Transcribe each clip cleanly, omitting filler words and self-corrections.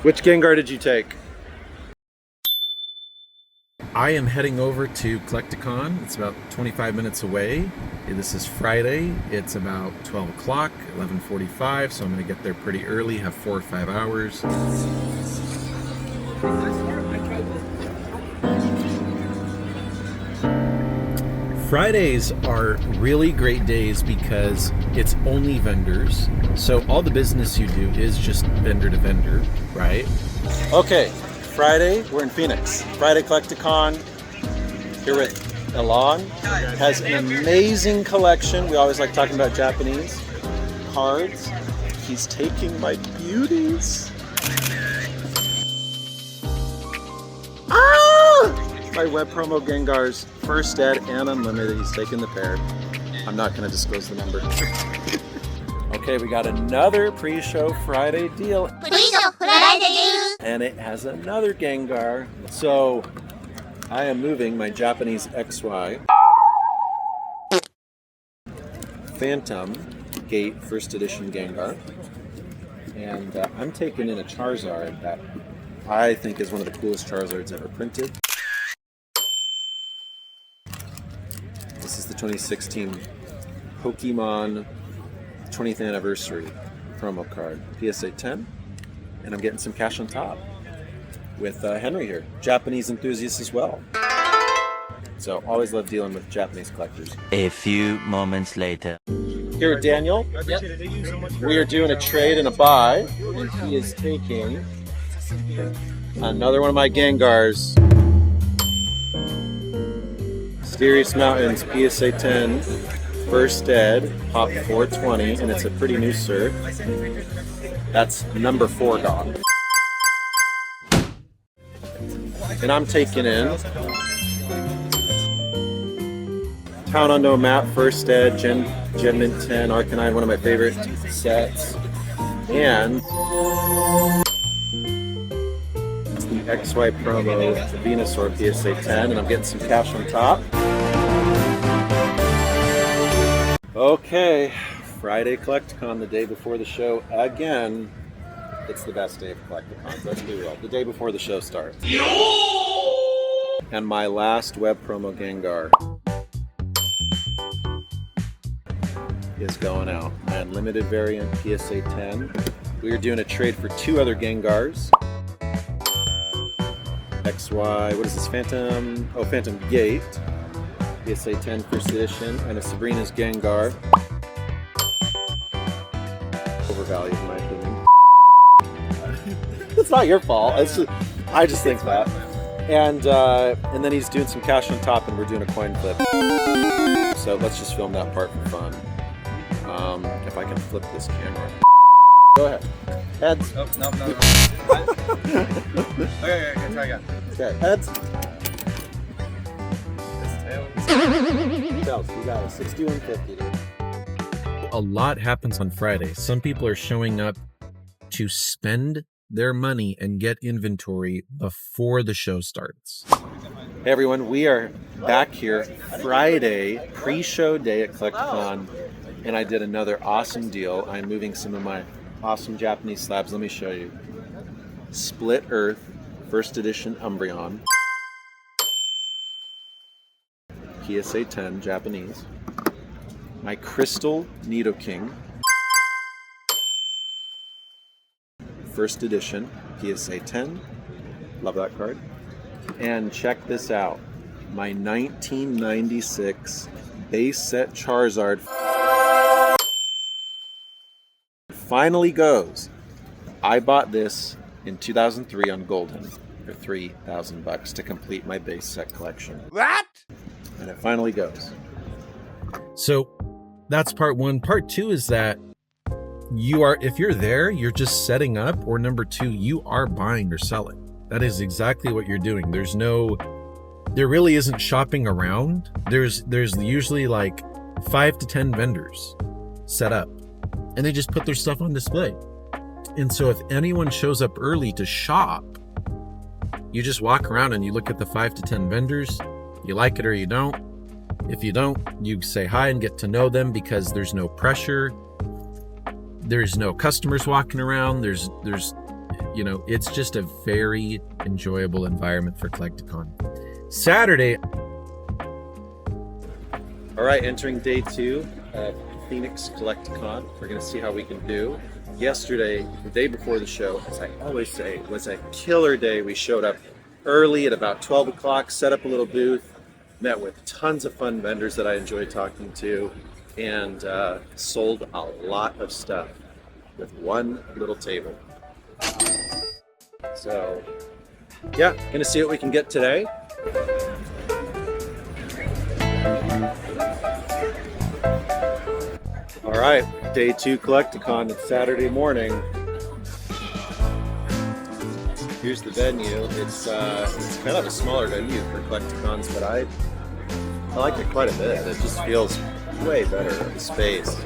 Which Gengar did you take? I am heading over to Collecticon. It's about 25 minutes away. This is Friday. It's about 12 o'clock, 11:45, so I'm going to get there pretty early, have 4 or 5 hours. Fridays are really great days because it's only vendors. So all the business you do is just vendor to vendor, right? Okay, Friday, we're in Phoenix. Friday Collecticon, here with Elon. Has an amazing collection. We always like talking about Japanese cards. He's taking my beauties. My web promo Gengars, first ed and unlimited. He's taking the pair. I'm not going to disclose the number. Okay, we got another pre-show Friday deal. And it has another Gengar. So I am moving my Japanese XY Phantom Gate first edition Gengar. And I'm taking in a Charizard that I think is one of the coolest Charizards ever printed. This is the 2016 Pokémon 20th anniversary promo card, PSA 10, and I'm getting some cash on top with Henry here, Japanese enthusiast as well. So always love dealing with Japanese collectors. A few moments later. Here with Daniel, we are doing a trade and a buy, and he is taking another one of my Gengars. Mysterious Mountains PSA 10 first ed, pop 420, and it's a pretty new cert. That's number 4 gone. And I'm taking in Town Unknown Map first ed, Gen Mint 10, Arcanine, one of my favorite sets. And it's the XY promo, the Venusaur PSA 10, and I'm getting some cash on top. Okay, Friday Collecticon, the day before the show again. It's the best day of Collecticons, let's be real. The day before the show starts. And my last web promo Gengar is going out. My unlimited variant PSA 10. We are doing a trade for 2 other Gengars. XY, what is this, Phantom? Oh, Phantom Gate. PSA 10 first edition, and a Sabrina's Gengar. Overvalued in my opinion. It's not your fault. It's just, I just think that. And then he's doing some cash on top, and we're doing a coin flip. So let's just film that part for fun. If I can flip this camera. Go ahead. Heads. Oh, no. Okay, try again. Okay, heads. Tails, you got a 6150, dude. A lot happens on Friday. Some people are showing up to spend their money and get inventory before the show starts. Hey everyone, we are back here Friday, pre-show day at Collecticon, and I did another awesome deal. I'm moving some of my awesome Japanese slabs. Let me show you. Split Earth, first edition Umbreon. PSA 10, Japanese. My Crystal Nidoking. First edition, PSA 10. Love that card. And check this out. My 1996 base set Charizard finally goes. I bought this in 2003 on Golden for $3,000 to complete my base set collection. What? And it finally goes. So that's part 1. Part 2 is that if you're there, you're just setting up, or number 2, you are buying or selling. That is exactly what you're doing. There really isn't shopping around. There's usually like 5 to 10 vendors set up, and they just put their stuff on display. And so if anyone shows up early to shop, you just walk around and you look at the 5 to 10 vendors. You like it or you don't. If you don't, you say hi and get to know them, because there's no pressure. There's no customers walking around. you know, it's just a very enjoyable environment for Collecticon. Saturday. All right, entering day 2 of Phoenix Collecticon. We're gonna see how we can do. Yesterday, the day before the show, as I always say, was a killer day. We showed up early at about 12 o'clock, set up a little booth, met with tons of fun vendors that I enjoyed talking to, and sold a lot of stuff with one little table. So, yeah, gonna see what we can get today. All right, day 2 Collecticon. It's Saturday morning. Here's the venue. It's kind of a smaller venue for Collecticons, but I like it quite a bit. It just feels way better. The space,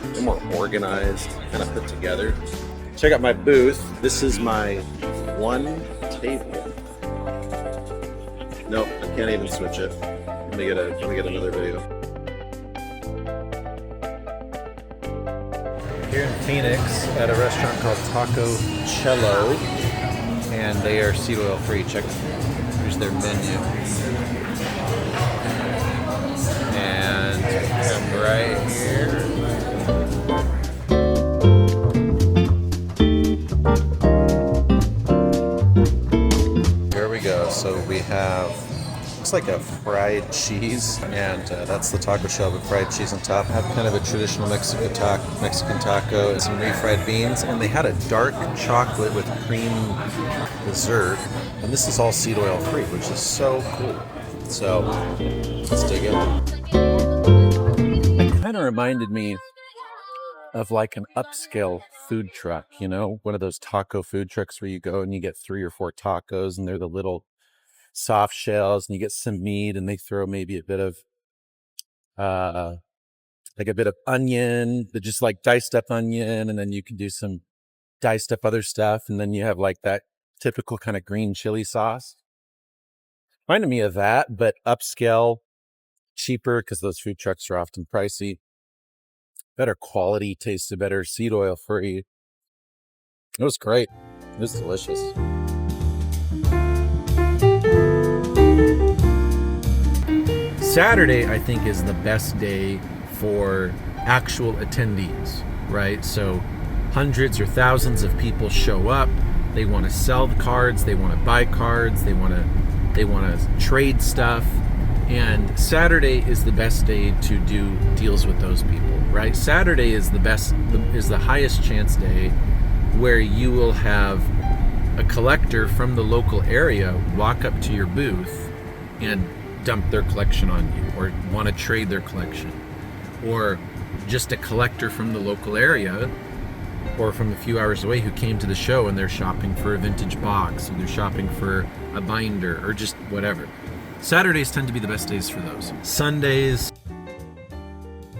a little more organized, kind of put together. Check out my booth. This is my one table. Nope, I can't even switch it. Let me get another video. Here in Phoenix at a restaurant called Taco Cello, and they are seed oil free. Here's their menu. And come right here. Here we go. So we have, looks like a fried cheese, and that's the taco shell with fried cheese on top. Have kind of a traditional Mexican taco and some refried beans, and they had a dark chocolate with cream dessert, and this is all seed oil free, which is so cool. So let's dig in. It kind of reminded me of like an upscale food truck, you know, one of those taco food trucks where you go and you get 3 or 4 tacos, and they're the little soft shells, and you get some meat, and they throw maybe a bit of like a bit of onion, but just like diced up onion, and then you can do some diced up other stuff, and then you have like that typical kind of green chili sauce. Reminded me of that, but upscale, cheaper, because those food trucks are often pricey. Better quality, tasted better, seed oil free. It was great. It was delicious. Saturday, I think, is the best day for actual attendees, right? So hundreds or thousands of people show up. They want to sell the cards. They want to buy cards. They want to trade stuff. And Saturday is the best day to do deals with those people, right? Saturday is the highest chance day where you will have a collector from the local area walk up to your booth and dump their collection on you, or want to trade their collection, or just a collector from the local area or from a few hours away who came to the show and they're shopping for a vintage box, or they're shopping for a binder, or just whatever. Saturdays tend to be the best days for those. Sundays,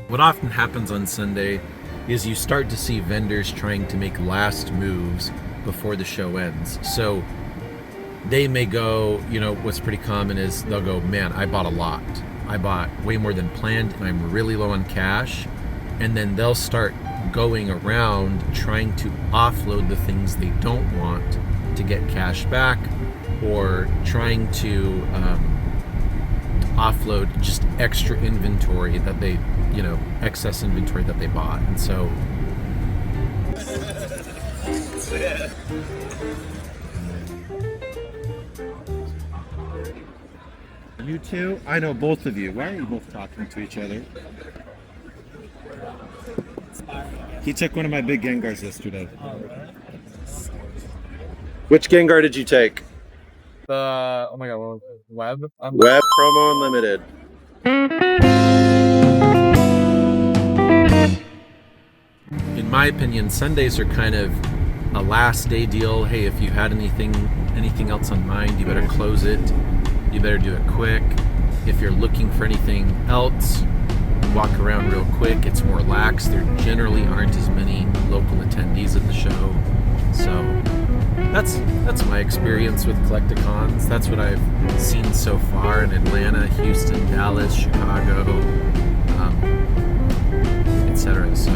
what often happens on Sunday is you start to see vendors trying to make last moves before the show ends. So they may go, you know, what's pretty common is they'll go, man, I bought a lot. I bought way more than planned, and I'm really low on cash. And then they'll start going around trying to offload the things they don't want to get cash back, or trying to offload just extra inventory that they, you know, excess inventory that they bought. And so You two? I know both of you. Why are you both talking to each other? He took one of my big Gengars yesterday. Which Gengar did you take? Oh my god, what was it? Web? Web Promo Unlimited. in my opinion, Sundays are kind of a last day deal. Hey, if you had anything else on mind, you better close it. You better do it quick. If you're looking for anything else, walk around real quick. It's more lax. There generally aren't as many local attendees at the show. So that's my experience with Collecticons. That's what I've seen so far in Atlanta, Houston, Dallas, Chicago, etc. So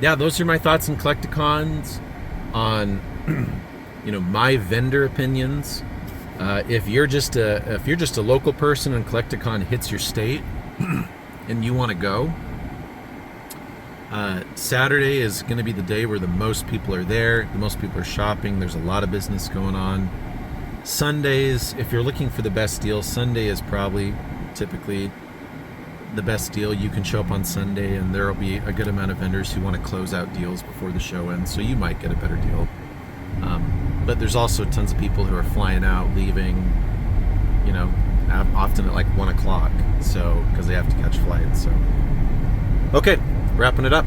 yeah, those are my thoughts on Collecticons, on my vendor opinions. If you're just a local person and Collecticon hits your state and you want to go, Saturday is going to be the day where the most people are there, the most people are shopping. There's a lot of business going on. Sundays, if you're looking for the best deal, Sunday is probably typically the best deal. You can show up on Sunday and there will be a good amount of vendors who want to close out deals before the show ends, so you might get a better deal. But there's also tons of people who are flying out, leaving, often at like 1 o'clock, so because they have to catch flights. So, okay, wrapping it up.